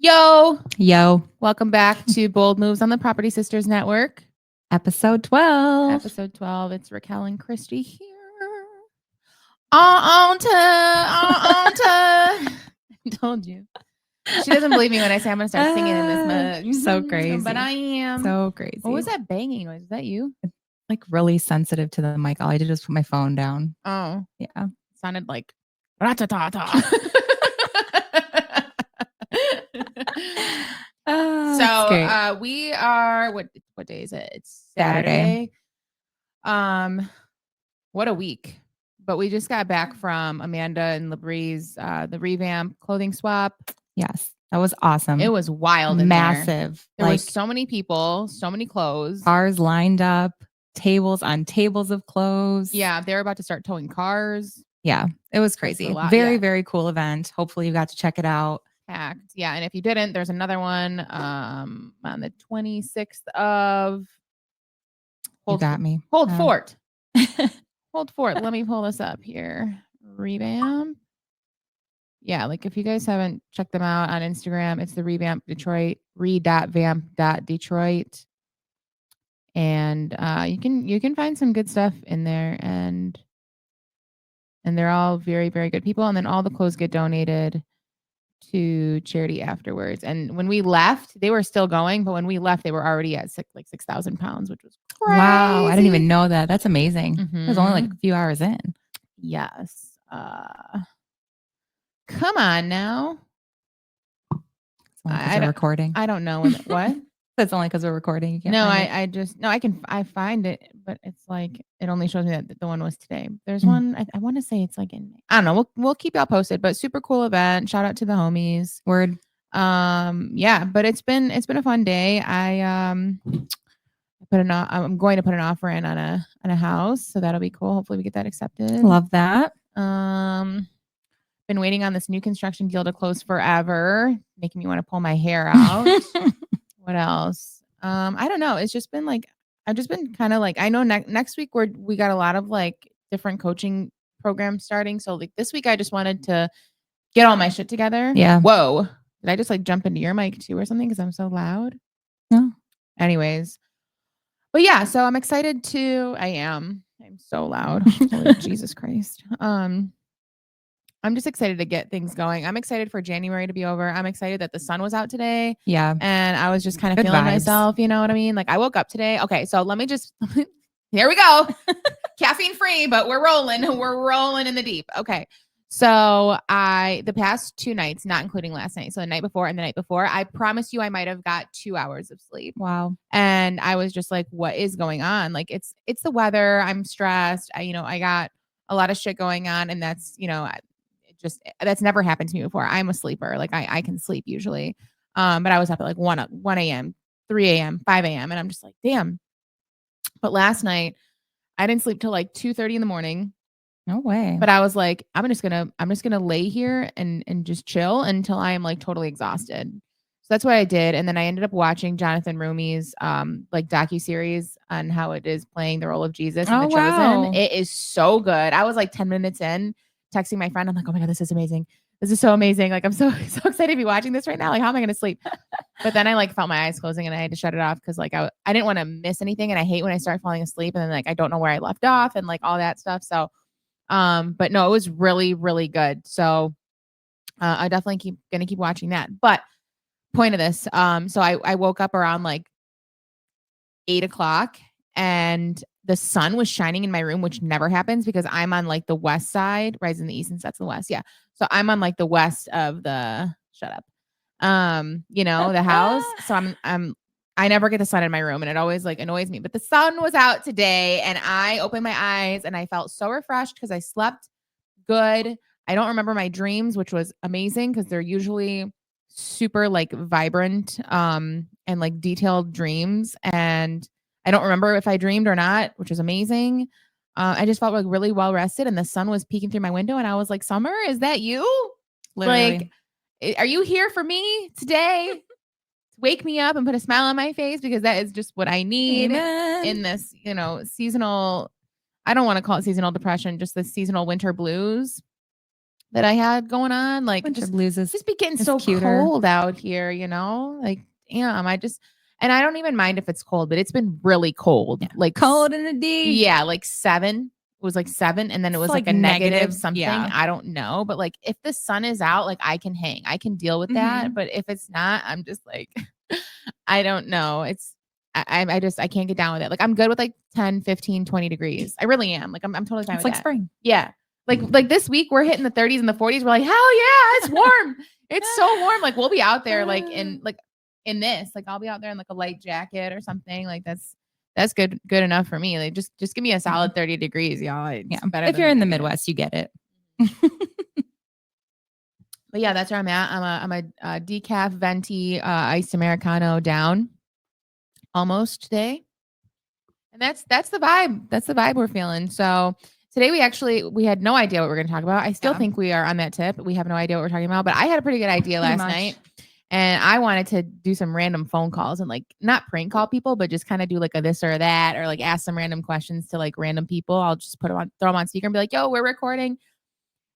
Yo. Welcome back to Bold Moves on the Property Sisters Network. Episode 12. Episode 12. It's Raquel and Christy here. On to. I told you. She doesn't believe me when I say I'm going to start singing in this mug. So crazy. But I am. So crazy. What was that banging noise? Was that you? Like really sensitive to the mic. All I did was put my phone down. Oh. Yeah. It sounded like rat-a-ta-ta. So we are what day is it? It's Saturday. What a week. But we just got back from Amanda and Labrie's the revamp clothing swap. Yes. That was awesome. It was wild and massive. There was so many people, so many clothes. Cars lined up, tables on tables of clothes. Yeah, they're about to start towing cars. Yeah, it was crazy. Very cool event. Hopefully you got to check it out. Packed. Yeah, and if you didn't, there's another one on the 26th of Hold Fort. Hold Fort. Let me pull this up here. Revamp. Yeah, like if you guys haven't checked them out on Instagram, it's the Revamp Detroit, re.vamp.detroit. And you can find some good stuff in there, and they're all very, very good people. And then all the clothes get donated to charity afterwards. And when we left, they were still going, but when we left, they were already at 6,000 pounds, which was crazy. Wow, I didn't even know that. That's amazing. It was only like a few hours in. Yes. Come on now. It's only because we're recording. I don't know what. That's only because we're recording. You can't no, I find it, but it's like it only shows me that the one was today. There's one I want to say it's like in May. I don't know. We'll keep y'all posted, but super cool event. Shout out to the homies. Word. Yeah, but it's been a fun day. I'm going to put an offer in on a house, so that'll be cool. Hopefully we get that accepted. Love that. Been waiting on this new construction deal to close forever, making me want to pull my hair out. What else? I don't know. It's just been like, I've just been kind of like, I know next week we got a lot of like different coaching programs starting. So like this week I just wanted to get all my shit together. Yeah. Whoa. Did I just like jump into your mic too or something? Cause I'm so loud. No. Anyways. But yeah, so I'm excited I'm so loud. Holy Jesus Christ. I'm just excited to get things going. I'm excited for January to be over. I'm excited that the sun was out today. Yeah. And I was just kind of feeling myself, you know what I mean? Like I woke up today. Okay, so let me just here we go. Caffeine free, but we're rolling. We're rolling in the deep. Okay. So the past 2 nights, not including last night, so the night before and the night before, I promise you I might have got 2 hours of sleep. Wow. And I was just like, what is going on? Like it's the weather. I'm stressed. I got a lot of shit going on, and that's, that's never happened to me before. I'm a sleeper. Like I can sleep usually. But I was up at like 1 a.m., 3 a.m., 5 a.m. And I'm just like, damn. But last night I didn't sleep till like 2:30 in the morning. No way. But I was like, I'm just gonna lay here and just chill until I am like totally exhausted. So that's what I did. And then I ended up watching Jonathan Rumi's like docuseries on how it is playing the role of Jesus in The Chosen. Wow. It is so good. I was like 10 minutes in, texting my friend. I'm like, oh my God, this is amazing. This is so amazing. Like, I'm so excited to be watching this right now. Like, how am I going to sleep? But then I like felt my eyes closing and I had to shut it off because like I didn't want to miss anything. And I hate when I start falling asleep and then like I don't know where I left off and like all that stuff. So, but no, it was really, really good. So I definitely gonna keep watching that. But point of this, so I woke up around like 8:00 and the sun was shining in my room, which never happens because I'm on like the west side, right in the east and sets in the west. Yeah. So I'm on like the west of the the house. So I never get the sun in my room and it always like annoys me. But the sun was out today and I opened my eyes and I felt so refreshed because I slept good. I don't remember my dreams, which was amazing because they're usually super like vibrant and like detailed dreams. And I don't remember if I dreamed or not, which was amazing. I just felt like really well rested and the sun was peeking through my window and I was like, Summer, is that you? Literally. Like, are you here for me today? Wake me up and put a smile on my face because that is just what I need in this, seasonal, I don't want to call it seasonal depression, just the seasonal winter blues. that I had going on. Like Winter blues is just be getting it's so cuter. cold out here, like damn, and I don't even mind if it's cold, but it's been really cold. Yeah. Like Cold in the D. Yeah, like 7. It was like 7 and then it was like a negative something. Yeah. I don't know, but like if the sun is out, like I can hang. I can deal with that, but if it's not, I'm just like I don't know. I can't get down with it. Like I'm good with like 10, 15, 20 degrees. I really am. Like I'm totally fine It's with like that. spring. Yeah. Like this week we're hitting the 30s and the 40s. We're like, hell yeah, it's warm. It's so warm. Like we'll be out there like in this. Like I'll be out there in like a light jacket or something. Like that's good enough for me. Like just give me a solid 30 degrees, y'all. It's better if you're in the Midwest, you get it. But yeah, that's where I'm at. I'm a decaf venti iced Americano down almost today. And that's the vibe. That's the vibe we're feeling. So today we had no idea what we're going to talk about. I still think we are on that tip. We have no idea what we're talking about, but I had a pretty good idea last night. And I wanted to do some random phone calls and like not prank call people, but just kind of do like a this or that, or like ask some random questions to like random people. I'll just throw them on speaker and be like, yo, we're recording.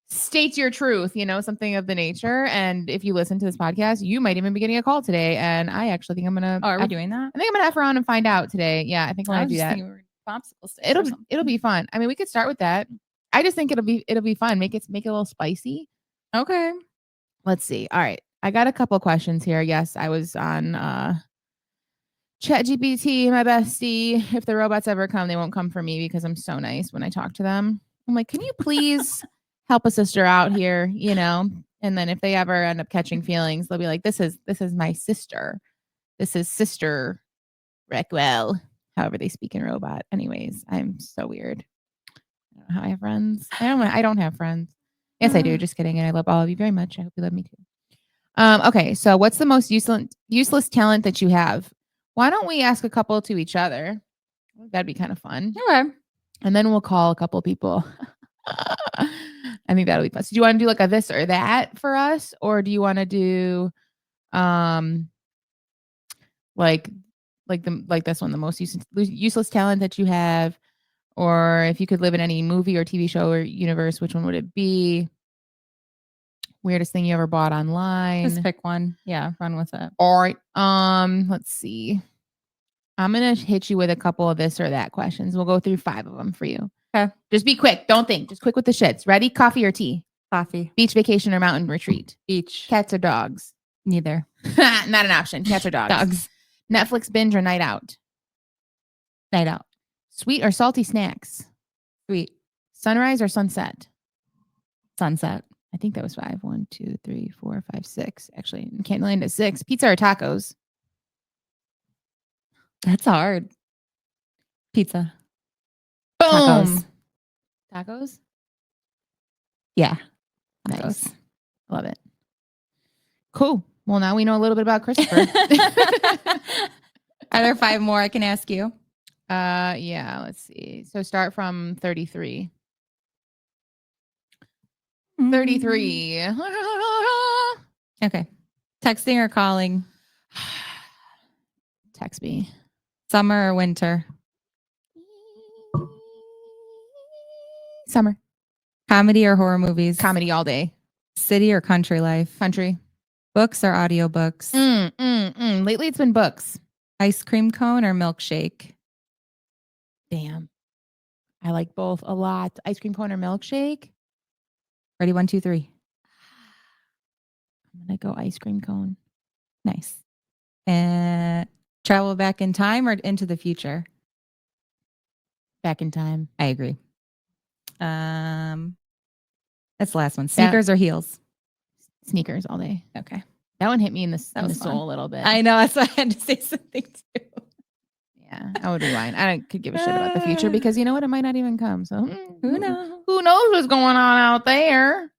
State your truth, something of the nature. And if you listen to this podcast, you might even be getting a call today. And I actually think I'm gonna. Oh, are we doing that? I think I'm gonna F around and find out today. Yeah, I think we're gonna do that. Popsicle sticks it'll be fun. I mean, we could start with that. I just think it'll be fun. Make it a little spicy. Okay. Let's see. All right, I got a couple questions here. Yes, I was on ChatGPT, my bestie. If the robots ever come, they won't come for me because I'm so nice when I talk to them. I'm like, can you please help a sister out here, And then if they ever end up catching feelings, they'll be like, this is my sister. This is Sister Reckwell. However they speak in robot. Anyways, I'm so weird. I don't know how I have friends. I don't have friends. Yes, I do. Just kidding. And I love all of you very much. I hope you love me too. Okay, so what's the most useless talent that you have? Why don't we ask a couple to each other? That'd be kind of fun. Okay. And then we'll call a couple people. I think that'll be fun. So do you want to do like a this or that for us? Or do you want to do like this one, the most useless talent that you have? Or if you could live in any movie or TV show or universe, which one would it be? Weirdest thing you ever bought online? Just pick one. Yeah, run with it. All right. Let's see. I'm gonna hit you with a couple of this or that questions. We'll go through 5 of them for you. Okay. Just be quick. Don't think. Just quick with the shits. Ready? Coffee or tea? Coffee. Beach vacation or mountain retreat? Beach. Cats or dogs? Neither. Not an option. Cats or dogs? Dogs. Netflix binge or night out? Night out. Sweet or salty snacks? Sweet. Sunrise or sunset? Sunset. I think that was 5. 1, 2, 3, 4, 5, 6. Actually, can't land at 6. Pizza or tacos? That's hard. Pizza. Boom. Tacos. Tacos? Yeah. Nice. Tacos. Love it. Cool. Well, now we know a little bit about Christopher. Are there 5 more I can ask you? Yeah, let's see. So start from 33. 33. Okay. Texting or calling? Text me. Summer or winter? Summer. Comedy or horror movies? Comedy all day. City or country life? Country. Books or audiobooks? Lately it's been books. Ice cream cone or milkshake? Damn. I like both a lot. Ice cream cone or milkshake? Ready? 1, 2, 3. I'm going to go ice cream cone. Nice. And travel back in time or into the future? Back in time. I agree. That's the last one. Sneakers or heels? Sneakers all day. Okay. That one hit me in the That was soul a little bit. I know. That's why I had to say something too. Yeah, I would rewind. I could give a shit about the future because you know what? It might not even come. So who knows? Who knows what's going on out there?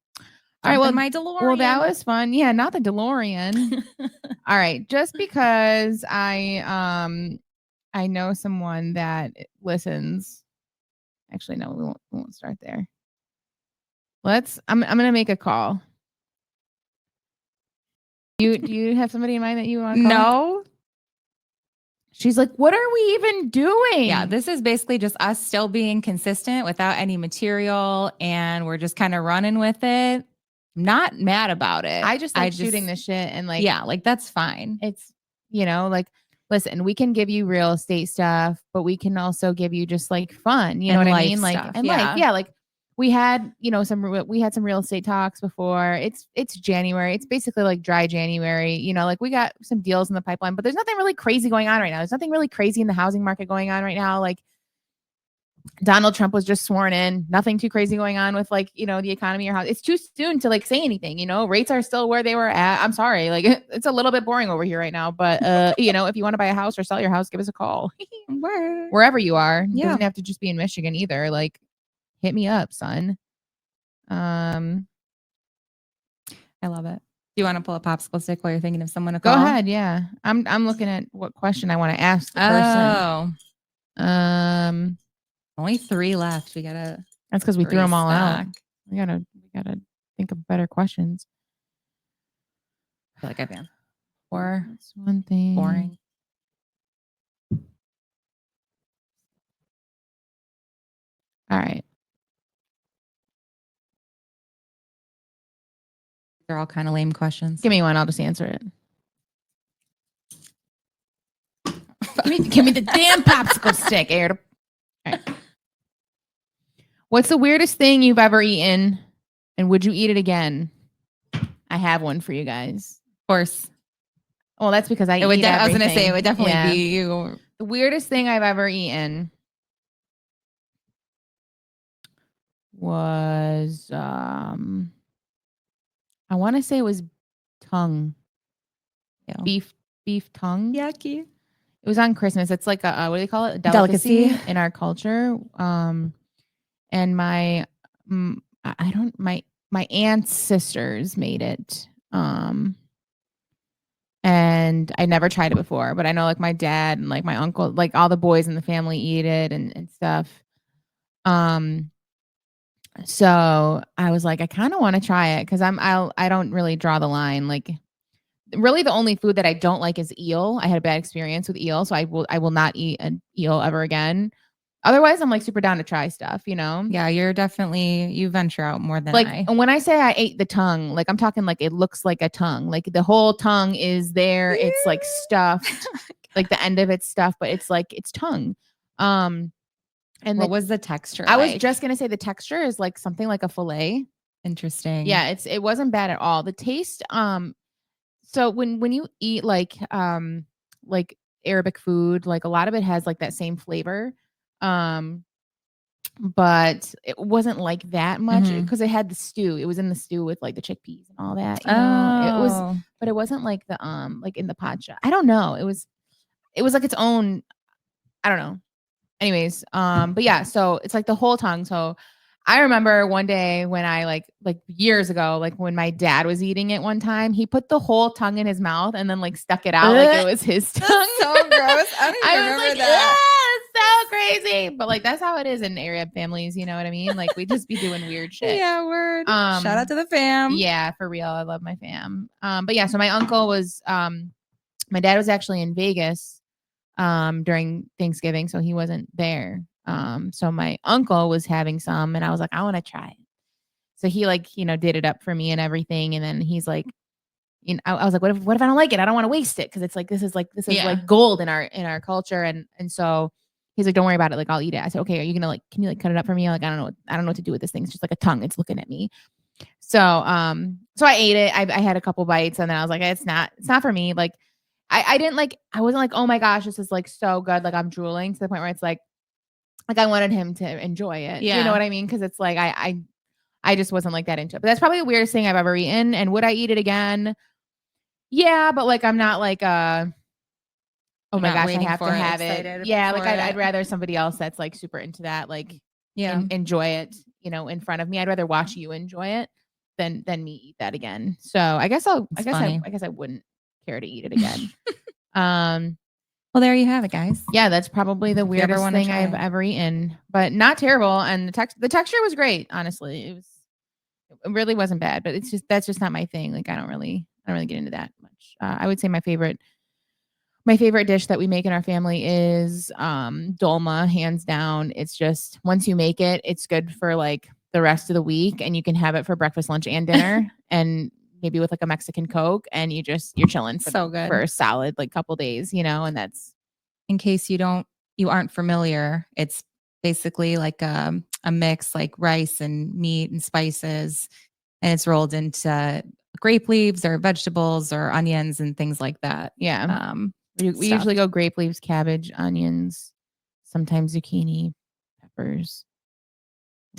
All right. Well, my DeLorean. Well, that was fun. Yeah, not the DeLorean. All right. Just because I know someone that listens. Actually, no, we won't start there. I'm gonna make a call. Do you have somebody in mind that you want to call? No. She's like, what are we even doing? Yeah, this is basically just us still being consistent without any material, and we're just kind of running with it. not mad about it. I just like shooting the shit and like, yeah, like that's fine. It's, like, listen, we can give you real estate stuff, but we can also give you just like fun, you know what I mean? Like, stuff, and life. Yeah. Like we had, some real estate talks before. It's January. It's basically like dry January, like we got some deals in the pipeline, but there's nothing really crazy going on right now. There's nothing really crazy in the housing market going on right now. Like Donald Trump was just sworn in. Nothing too crazy going on with like, the economy or how it's too soon to like say anything, rates are still where they were at. I'm sorry. Like it's a little bit boring over here right now, but if you want to buy a house or sell your house, give us a call. Wherever you are. It doesn't have to just be in Michigan either. Like hit me up, son. I love it. Do you want to pull a popsicle stick while you're thinking of someone to call? Go ahead. Yeah. I'm looking at what question I want to ask the person. Only 3 left. We gotta. That's because we threw them all out. We gotta think of better questions. I feel like I've been. Or that's one thing. Boring. All right. They're all kind of lame questions. Give me one. I'll just answer it. give me the damn popsicle stick, Air. All right. What's the weirdest thing you've ever eaten, and would you eat it again? I have one for you guys. Of course. Well, that's because I was going to say it would definitely be you. The weirdest thing I've ever eaten was I want to say it was tongue. Yeah. Beef tongue. Yucky. It was on Christmas. It's like a what do they call it? A delicacy in our culture. And my aunt's sisters made it. And I never tried it before, but I know like my dad and like my uncle, like all the boys in the family eat it and stuff. So I was like, I kind of want to try it because I don't really draw the line. Like really the only food that I don't like is eel. I had a bad experience with eel, so I will not eat an eel ever again. Otherwise, I'm like super down to try stuff, Yeah, you venture out more than like, and when I say I ate the tongue, like I'm talking like it looks like a tongue. Like the whole tongue is there. It's like stuffed, like the end of it's stuffed, but it's like it's tongue. And what was the texture? I was just gonna say the texture is like something like a fillet. Interesting. Yeah, it wasn't bad at all. The taste, so when you eat like Arabic food, like a lot of it has like that same flavor. But it wasn't like that much because it had the stew. It was in the stew with like the chickpeas and all that. But it wasn't like the like in the pacha. I don't know. It was like its own. I don't know. Anyways, but yeah, so it's like the whole tongue. So I remember one day when I like years ago, like when my dad was eating it one time, he put the whole tongue in his mouth and then like stuck it out like it was his tongue. That's so gross. I don't even remember that. It's so crazy. But like that's how it is in Arab families, you know what I mean? Like we just be doing weird shit. Yeah, word. Shout out to the fam. Yeah, for real. I love my fam. But yeah, so my uncle was my dad was actually in Vegas during Thanksgiving, so he wasn't there. So my uncle was having some and I was like, I want to try it. So he like, did it up for me and everything. And then he's like, I was like, what if I don't like it? I don't want to waste it. Cause it's like, this is like gold in our culture. And so he's like, don't worry about it. Like, I'll eat it. I said, okay, are you going to can you cut it up for me? Like, I don't know what to do with this thing. It's just like a tongue. It's looking at me. So, so I ate it. I had a couple bites and then I was like, it's not for me. Like, I wasn't like, oh my gosh, this is like so good. Like I'm drooling to the point where it's like I wanted him to enjoy it. Yeah. You know what I mean? Cause it's like, I just wasn't like that into it, but that's probably the weirdest thing I've ever eaten. And would I eat it again? Yeah. But like, I'm not like, oh my gosh, I have to have it. Yeah. Like I'd rather somebody else that's like super into that, like, enjoy it, in front of me. I'd rather watch you enjoy it than me eat that again. So I guess I wouldn't care to eat it again. Well, there you have it, guys. Yeah, that's probably the weirdest thing I've ever eaten, but not terrible. And the texture was great. Honestly, it really wasn't bad, but that's just not my thing. Like I don't really get into that much. I would say my favorite dish that we make in our family is dolma, hands down. It's just once you make it, it's good for like the rest of the week, and you can have it for breakfast, lunch, and dinner, and maybe with like a Mexican Coke, and you're chilling for a solid like couple days, and that's in case you aren't familiar. It's basically like a mix, like rice and meat and spices, and it's rolled into grape leaves or vegetables or onions and things like that. Yeah. We usually go grape leaves, cabbage, onions, sometimes zucchini, peppers.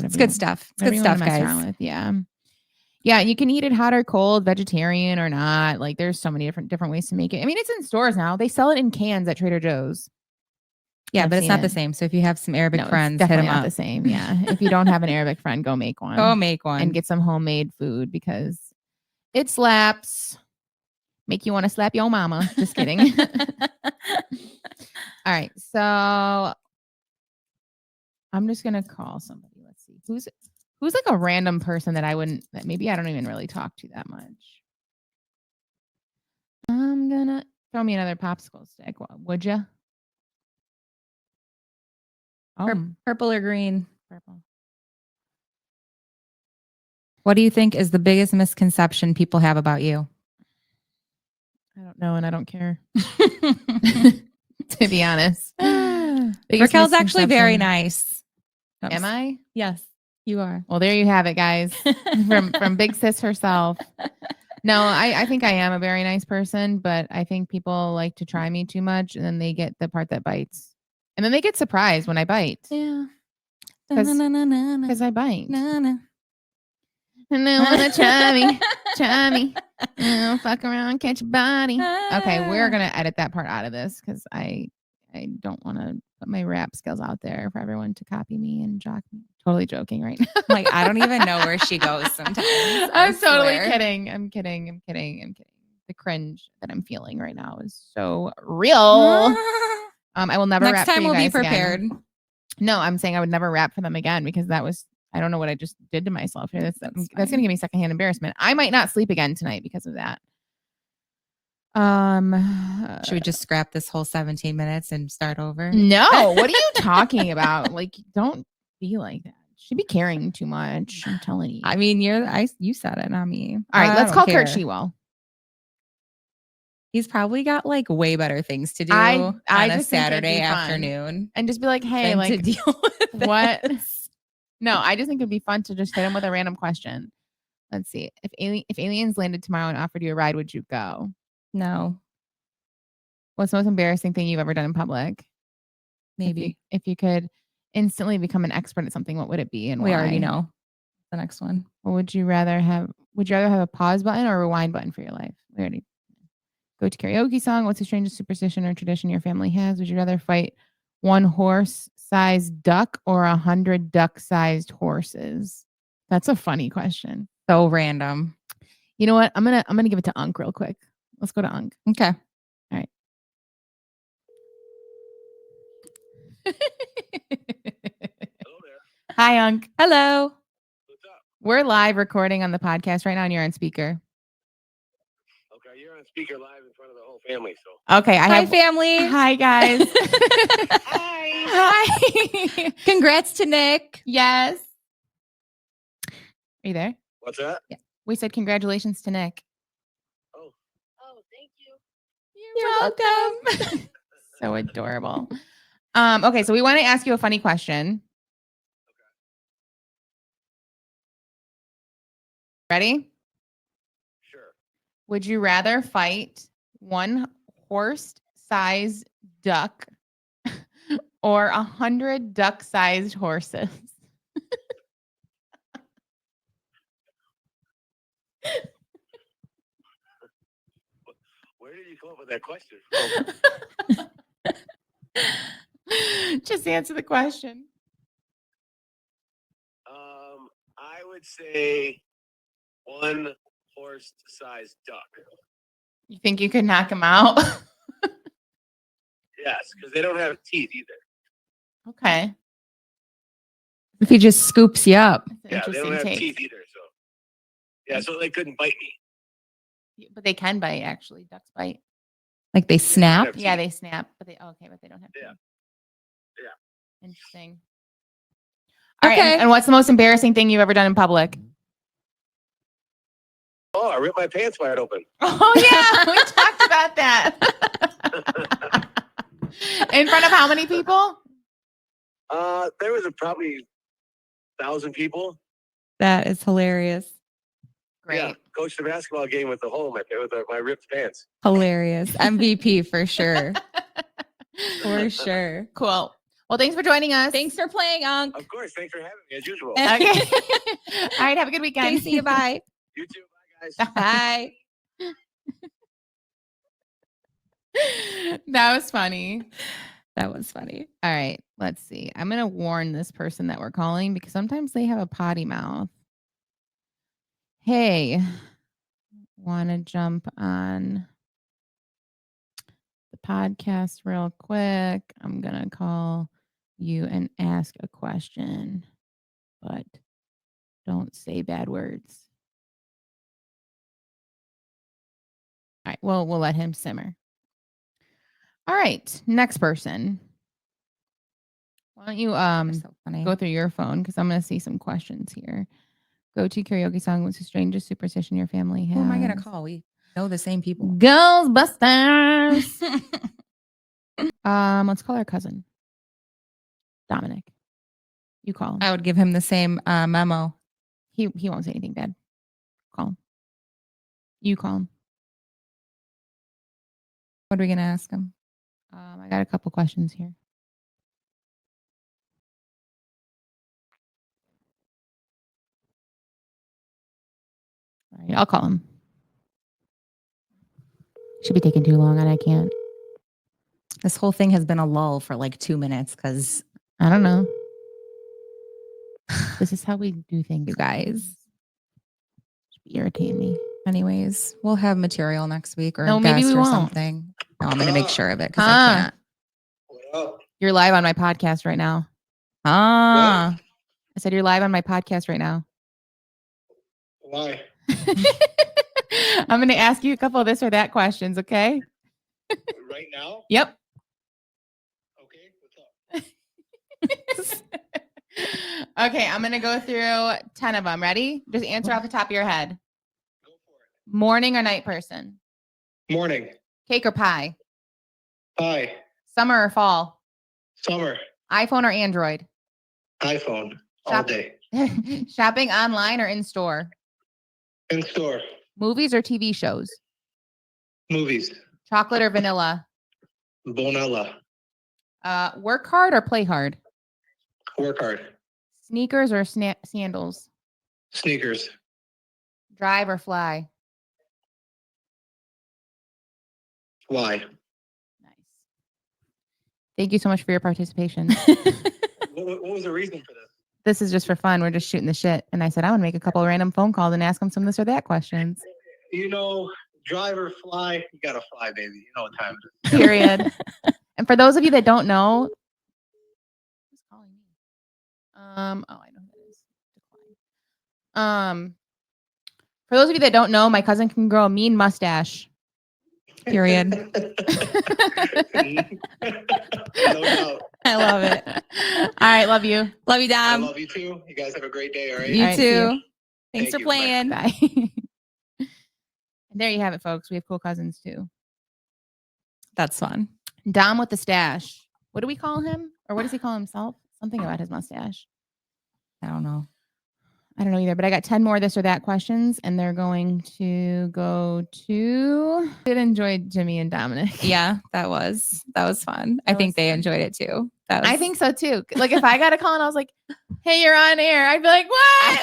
It's good stuff. It's good stuff, guys. Yeah. Yeah, you can eat it hot or cold, vegetarian or not. Like there's so many different ways to make it. I mean, it's in stores now. They sell it in cans at Trader Joe's. Yeah, but it's not the same. So if you have some Arabic friends, hit them not up. The same. Yeah. If you don't have an Arabic friend, go make one. And get some homemade food because it slaps. Make you want to slap your mama. Just kidding. All right. So I'm just gonna call somebody. Let's see. Who's like a random person that maybe I don't even really talk to that much. I'm gonna throw me another popsicle stick. Would you? Purple or green? Purple. What do you think is the biggest misconception people have about you? I don't know, and I don't care. To be honest. Raquel's actually very nice. Am I? Yes, you are. Well, there you have it, guys. from Big Sis herself. No, I think I am a very nice person, but I think people like to try me too much, and then they get the part that bites. And then they get surprised when I bite. Yeah. Because I bite. And they want to try me. Fuck around, catch a body. Okay, we're going to edit that part out of this because I don't want to put my rap skills out there for everyone to copy me and jock me. Totally joking right now. Like, I don't even know where she goes sometimes. I'm totally kidding. I'm kidding. The cringe that I'm feeling right now is so real. I will never rap for you guys. Next time we'll be prepared. Again. No, I'm saying I would never rap for them again because I don't know what I just did to myself here. That's going to give me secondhand embarrassment. I might not sleep again tonight because of that. Should we just scrap this whole 17 minutes and start over? No. What are you talking about? Like, don't be like that. Should be caring too much. I'm telling you. I mean, you said it, not me. All right, let's call Curt Shewell. He's probably got like way better things to do on a Saturday afternoon, and just be like, "Hey, like, to deal with what?" No, I just think it'd be fun to just hit him with a random question. Let's see. If aliens landed tomorrow and offered you a ride, would you go? No. What's the most embarrassing thing you've ever done in public? Maybe. If you could instantly become an expert at something, what would it be and why? We already know the next one. What would you rather have? Would you rather have a pause button or a rewind button for your life? We already go to karaoke song. What's the strangest superstition or tradition your family has? Would you rather fight one horse-sized duck or 100 duck-sized horses? That's a funny question. So random. You know what? I'm gonna give it to Unc real quick. Let's go to Unc. Okay. All right. Hello there. Hi, Unc. Hello. What's up? We're live recording on the podcast right now, and you're on speaker. Okay, you're on speaker live in front of the whole family. So okay, Hi, family. Hi, guys. Hi. Congrats to Nick. Yes. Are you there? What's that? Yeah. We said congratulations to Nick. Oh, thank you. You're welcome. So adorable. Okay, so we want to ask you a funny question. Ready? Sure. Would you rather fight one horse-sized duck or 100 duck-sized horses? Where did you come up with that question? Just answer the question. I would say one horse-sized duck. You think you could knock him out? Yes, because they don't have teeth either. Okay. If he just scoops you up. Yeah, they don't have teeth either. So yeah, so they couldn't bite me. But they can bite, actually. Ducks bite. Like they snap? Yeah, they snap. But they don't have teeth. Yeah. Interesting. All right. Okay. And what's the most embarrassing thing you've ever done in public? Oh, I ripped my pants wide open. Oh, yeah. We talked about that. In front of how many people? There was probably 1,000 people. That is hilarious. Great. Yeah, coached the basketball game with my ripped pants. Hilarious. MVP for sure. For sure. Cool. Well, thanks for joining us. Thanks for playing, Unc. Of course, thanks for having me as usual. Okay. All right. Have a good weekend. See you. Bye. You too, bye guys. Bye. That was funny. That was funny. All right. Let's see. I'm going to warn this person that we're calling because sometimes they have a potty mouth. Hey, want to jump on the podcast real quick? I'm going to call you and ask a question, but don't say bad words. All right. Well, we'll let him simmer. All right. Next person. Why don't you So funny. go through your phone because I'm going to see some questions here. Go to karaoke song. What's the strangest superstition your family has? Who am I going to call? We know the same people. Ghostbusters. Let's call our cousin, Dominic. You call him. I would give him the same memo. He won't say anything bad. Call him. You call him. What are we going to ask him? I got a couple questions here. All right, I'll call him. Should be taking too long, and I can't. This whole thing has been a lull for like 2 minutes because I don't know. This is how we do things, you guys. Should be irritating me. Anyways, we'll have material next week or No, a maybe guest we or won't. something. No, I'm going to make sure of it because Huh. I can't. What up? You're live on my podcast right now. Ah, I said you're live on my podcast right now. Why? I'm going to ask you a couple of this or that questions, okay? Right now? Yep. Okay, what's up? Okay, I'm going to go through 10 of them. Ready? Just answer off the top of your head. Go for it. Morning or night person? Morning. Cake or pie? Pie. Summer or fall? Summer. iPhone or Android? iPhone. All Shop- day. Shopping online or in store? In store. Movies or TV shows? Movies. Chocolate or vanilla? Bonella. Work hard or play hard? Work hard. Sneakers or sandals? Sneakers. Drive or fly? Why? Nice. Thank you so much for your participation. What was the reason for this? This is just for fun. We're just shooting the shit. And I said, I want to make a couple of random phone calls and ask them some this or that questions. You know, drive or fly, you gotta fly, baby. You know what time it is. Period. And for those of you that don't know, who's calling me? I know who that is. Decline. For those of you that don't know, my cousin can grow a mean mustache. period. No doubt. I love it. All right, love you. Love you, I Dom. love you too. You guys have a great day, all right? You All right, see too. you. Thanks Thank for you. Bye. playing. Bye. And there you have it, folks. We have cool cousins too. That's fun. Dom with the stash. What do we call him? Or what does he call himself? Something about his mustache. I don't know. I don't know either, but I got 10 more this or that questions, and they're going to go to. I did enjoy Jimmy and Dominic. Yeah, that was fun. I That think was they fun. enjoyed it too. That was, I think so too. Like if I got a call and I was like, "Hey, you're on air," I'd be like, "What?"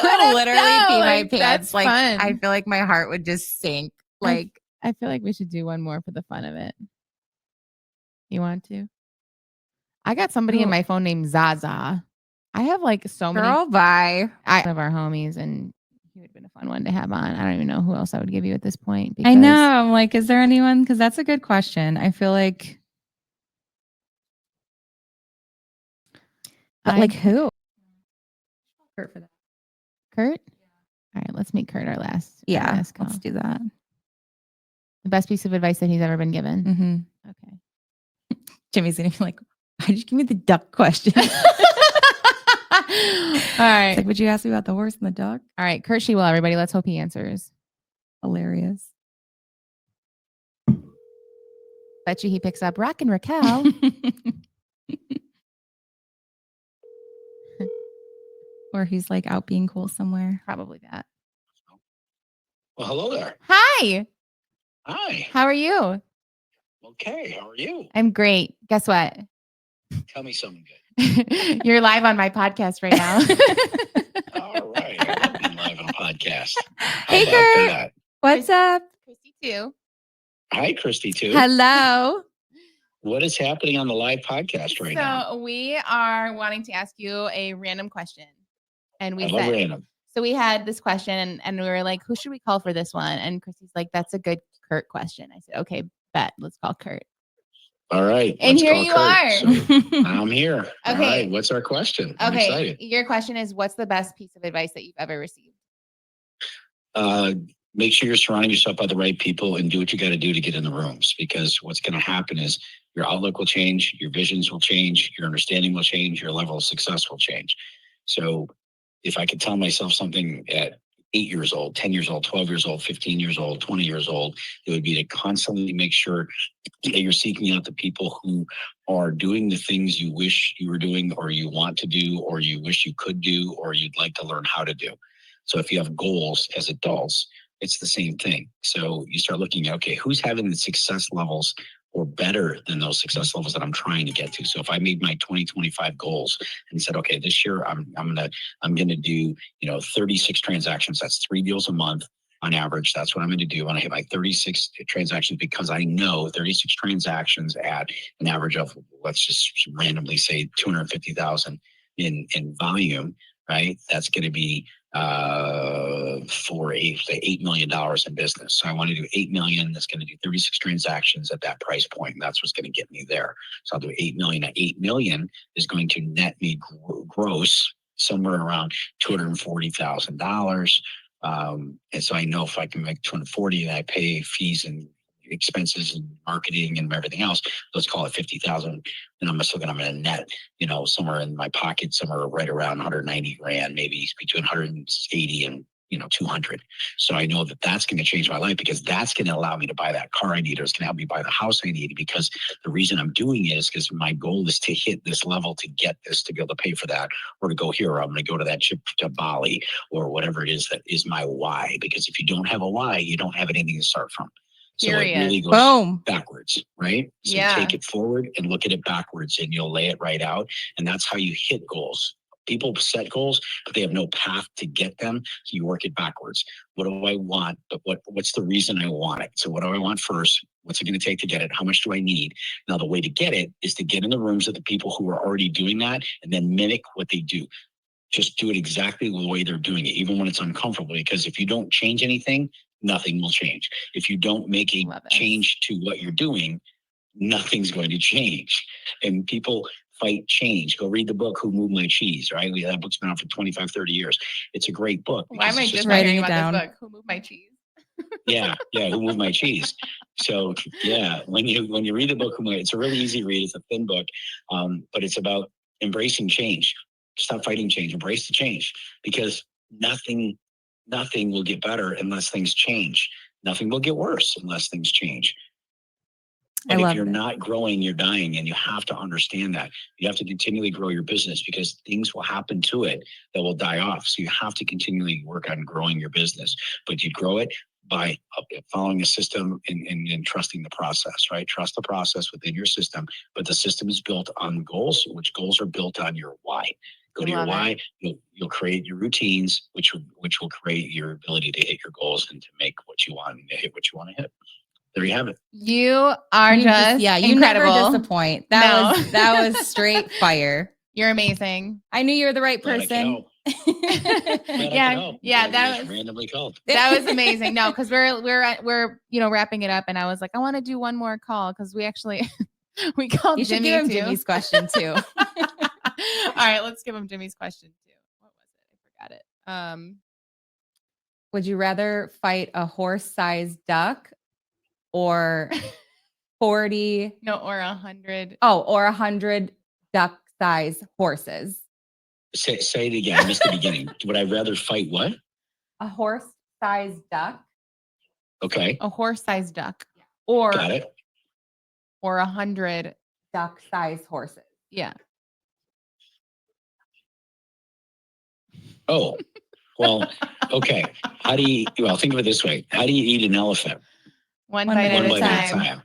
I would literally pee my pants. That's Like fun. I feel like my heart would just sink. Like I feel like we should do one more for the fun of it. You want to? I got somebody in Who? my phone named Zaza. I have like so many girl, bye. one of our homies, and he would have been a fun one to have on. I don't even know who else I would give you at this point. I know. I'm like, is there anyone? Because that's a good question. I feel like, but like who? Kurt for that. Kurt? All right, let's make Kurt our last. our Yeah, last call. let's do that. The best piece of advice that he's ever been given. Mm-hmm. Okay. Jimmy's gonna be like, why did you give me the duck question? right. It's like, would you ask me about the horse and the duck? All right. Curt Shewell, everybody. Let's hope he answers. Hilarious. Bet you he picks up Rock and Raquel. Or he's like out being cool somewhere. Probably that. Well, hello there. Hi. Hi. How are you? Okay. How are you? I'm great. Guess what? Tell me something good. You're live on my podcast right now. All right. I love being live on a podcast. How Hey, about Curt. that? What's up? Christy too. Hi, Christy, too. Hello. What is happening on the live podcast right now? So we are wanting to ask you a random question. And we I love said, random. so we had this question and we were like, who should we call for this one? And Christy's like, that's a good Curt question. I said, okay, bet. Let's call Curt. All right. And let's here call you Curt. are. So, I'm here. All Okay. right. What's our question? I'm Okay. excited. Your question is, what's the best piece of advice that you've ever received? Make sure you're surrounding yourself by the right people and do what you got to do to get in the rooms, because what's going to happen is your outlook will change, your visions will change, your understanding will change, your level of success will change. So if I could tell myself something at 8 years old, 10 years old, 12 years old, 15 years old, 20 years old, it would be to constantly make sure that you're seeking out the people who are doing the things you wish you were doing, or you want to do, or you wish you could do, or you'd like to learn how to do. So if you have goals as adults, it's the same thing. So you start looking at, okay, who's having the success levels or better than those success levels that I'm trying to get to. So if I made my 2025 goals and said, okay, this year I'm gonna do 36 transactions. That's 3 deals a month on average. That's what I'm going to do when I hit my 36 transactions, because I know 36 transactions at an average of, let's just randomly say 250,000 in volume, right? That's going to be for $8 million in business. So I want to do 8 million. That's going to do 36 transactions at that price point. And that's what's going to get me there. So I'll do 8 million. At 8 million is going to net me gross somewhere around $240,000. And so I know if I can make 240 and I pay fees and expenses and marketing and everything else, let's call it 50,000. And I'm still going to net, somewhere in my pocket, somewhere right around 190 grand, maybe between 180 and 200. So I know that that's going to change my life, because that's going to allow me to buy that car I need, or it's going to help me buy the house I need, because the reason I'm doing it is because my goal is to hit this level, to get this, to be able to pay for that, or to go here, or I'm going to go to that trip to Bali, or whatever it is that is my why. Because if you don't have a why, you don't have anything to start from. So Period. it really goes Boom. backwards, right? So Yeah. take it forward and look at it backwards, and you'll lay it right out. And that's how you hit goals. People set goals, but they have no path to get them. So you work it backwards. What do I want? But what's the reason I want it? So what do I want first? What's it going to take to get it? How much do I need? Now, the way to get it is to get in the rooms of the people who are already doing that, and then mimic what they do. Just do it exactly the way they're doing it, even when it's uncomfortable. Because if you don't change anything, nothing will change. If you don't make a change to what you're doing, nothing's going to change. And people fight change. Go read the book, Who Moved My Cheese, right? That book's been out for 25, 30 years. It's a great book. Why am I just writing hearing it about down? this book? Who Moved My Cheese? Yeah, Who Moved My Cheese. So yeah, when you read the book, it's a really easy read. It's a thin book, but it's about embracing change. Stop fighting change. Embrace the change, because nothing will get better unless things change. Nothing will get worse unless things change. But if you're not growing, you're dying, and you have to understand that. You have to continually grow your business, because things will happen to it that will die off. So you have to continually work on growing your business, but you grow it by following a system and trusting the process, right? Trust the process within your system, but the system is built on goals, which goals are built on your why. Go to your why. You'll create your routines, which will create your ability to hit your goals and to make what you want and to hit what you want to hit. There you have it. You are just you incredible. never disappoint. That was straight fire. You're amazing. I knew you were the right person. Yeah, that was randomly called. That was amazing. No, because we're wrapping it up, and I was like, I want to do one more call, because we actually we called You should Jimmy give him too. Jimmy's question too. All right, let's give him Jimmy's question too. What was it? I forgot it. Would you rather fight a horse-sized duck or 40? No, or 100. Oh, or 100 duck-sized horses? Say it again. I missed the beginning. Would I rather fight what? A horse-sized duck. Okay. A horse-sized duck. Or Got it. Or 100 duck-sized horses. Yeah. Oh, well, okay. Well, think of it this way. How do you eat an elephant? One bite at a time.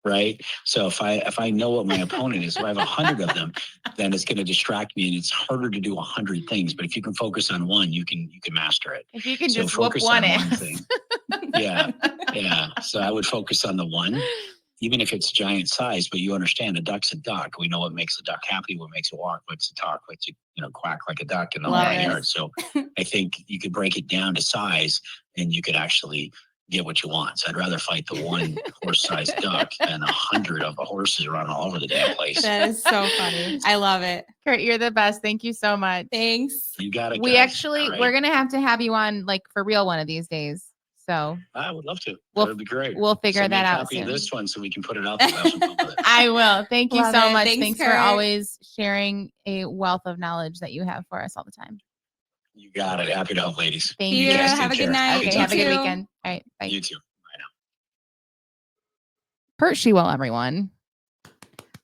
Right. So if I know what my opponent is, if I have 100 of them, then it's going to distract me, and it's harder to do 100 things. But if you can focus on one, you can master it. If you can So just whoop focus one on ass. thing. Yeah. So I would focus on the one, even if it's giant size. But you understand, a duck's a duck. We know what makes a duck happy, what makes it walk, what makes it talk, what makes it quack like a duck, and the whole Love nine it. yards. So I think you could break it down to size, and you could actually get what you want. So I'd rather fight the one horse-sized duck than 100 of the horses around all over the damn place. That is so funny. I love it. Curt, you're the best. Thank you so much. Thanks. You got it. We guys. actually, All right. we're going to have you on like for real one of these days. So I would love to. We'll- That would be great. we'll figure Send me that a out copy of soon. this one so we can put it out there. Have some fun with it. I will. Thank you Love so it. much. Thanks, Thanks for Curt. always sharing a wealth of knowledge that you have for us all the time. You got it. Happy to help, ladies. Thank See you. ya. guys take Have a good care. night. Okay, Happy have a good too. weekend. All right. Bye. You too. Bye now. Curt Shewell, everyone.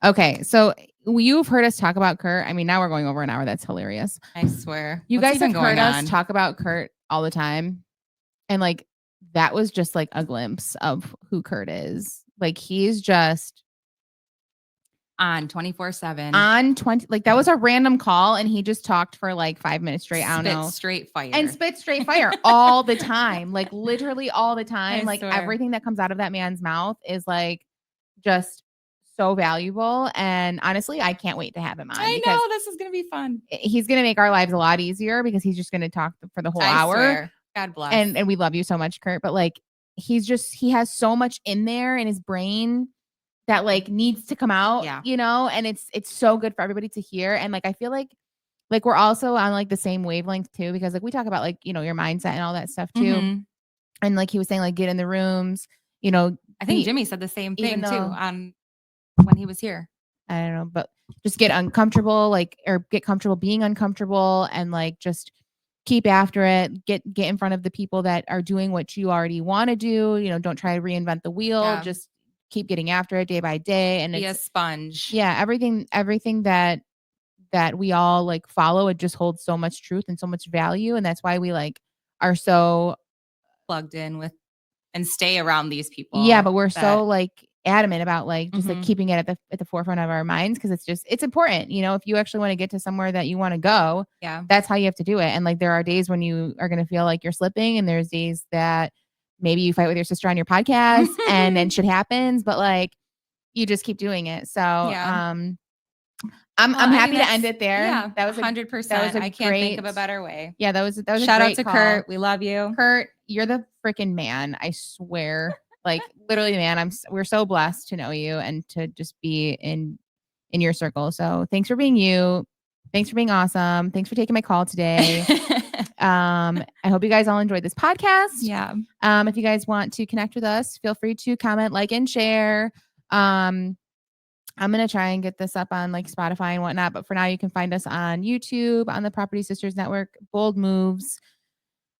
Okay, so you've heard us talk about Curt. I mean, now we're going over an hour. That's hilarious. I swear. You What's guys have even heard going us on? talk about Curt all the time. And like, that was just like a glimpse of who Curt is. Like, he's just on 24/7. on 20. Like, that was a random call, and he just talked for like 5 minutes straight. I don't Spit know. straight fire. And spit straight fire all the time. Like, literally all the time. I Like, swear. everything that comes out of that man's mouth is like just so valuable. And honestly, I can't wait to have him on. I because know this is gonna be fun. he's going to make our lives a lot easier because he's just going to talk for the whole I hour. swear. God bless. And we love you so much, Curt. But like, he has so much in there in his brain that like needs to come out, Yeah. and it's so good for everybody to hear. And like, I feel like we're also on like the same wavelength too, because like we talk about like, your mindset and all that stuff too. Mhm. And like he was saying, like, get in the rooms, I think be- Jimmy said the same even thing too though- on when he was here. I don't know, but just get uncomfortable, like, or get comfortable being uncomfortable, and like just keep after it. Get in front of the people that are doing what you already want to do. Don't try to reinvent the wheel. Yeah. Just keep getting after it day by day. And Be a it's sponge. yeah, everything that we all like follow, it just holds so much truth and so much value. And that's why we like are so Plugged in with and stay around these people. yeah, but we're that- so like adamant about like just like Mhm. keeping it at the forefront of our minds, because it's important. If you actually want to get to somewhere that you want to go, yeah. that's how you have to do it. And like, there are days when you are going to feel like you're slipping, and there's days that maybe you fight with your sister on your podcast and then shit happens, but like, you just keep doing it. So Yeah. I'm Well, I happy mean, to that's- end it there. Yeah, That was 100%. I can't think of a great- better way. Yeah, that was a Shout out great to call. Curt. We love you. Curt, you're the freaking man. I swear. Like, literally, man, we're so blessed to know you and to just be in your circle. So thanks for being you. Thanks for being awesome. Thanks for taking my call today. I hope you guys all enjoyed this podcast. Yeah. If you guys want to connect with us, feel free to comment, like, and share. I'm going to try and get this up on like Spotify and whatnot. But for now, you can find us on YouTube, on the Property Sisters Network, Bold Moves.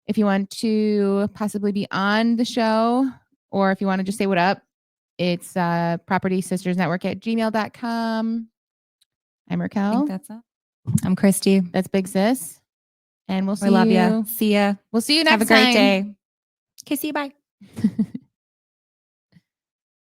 If you want to possibly be on the show, or if you want to just say what up, it's propertysistersnetwork@gmail.com. I'm I Raquel. think that's it. I'm Christy. That's Big Sis. And we'll see We love you. you. See ya. We'll see you next Have a great time. day. Okay, see you. Bye.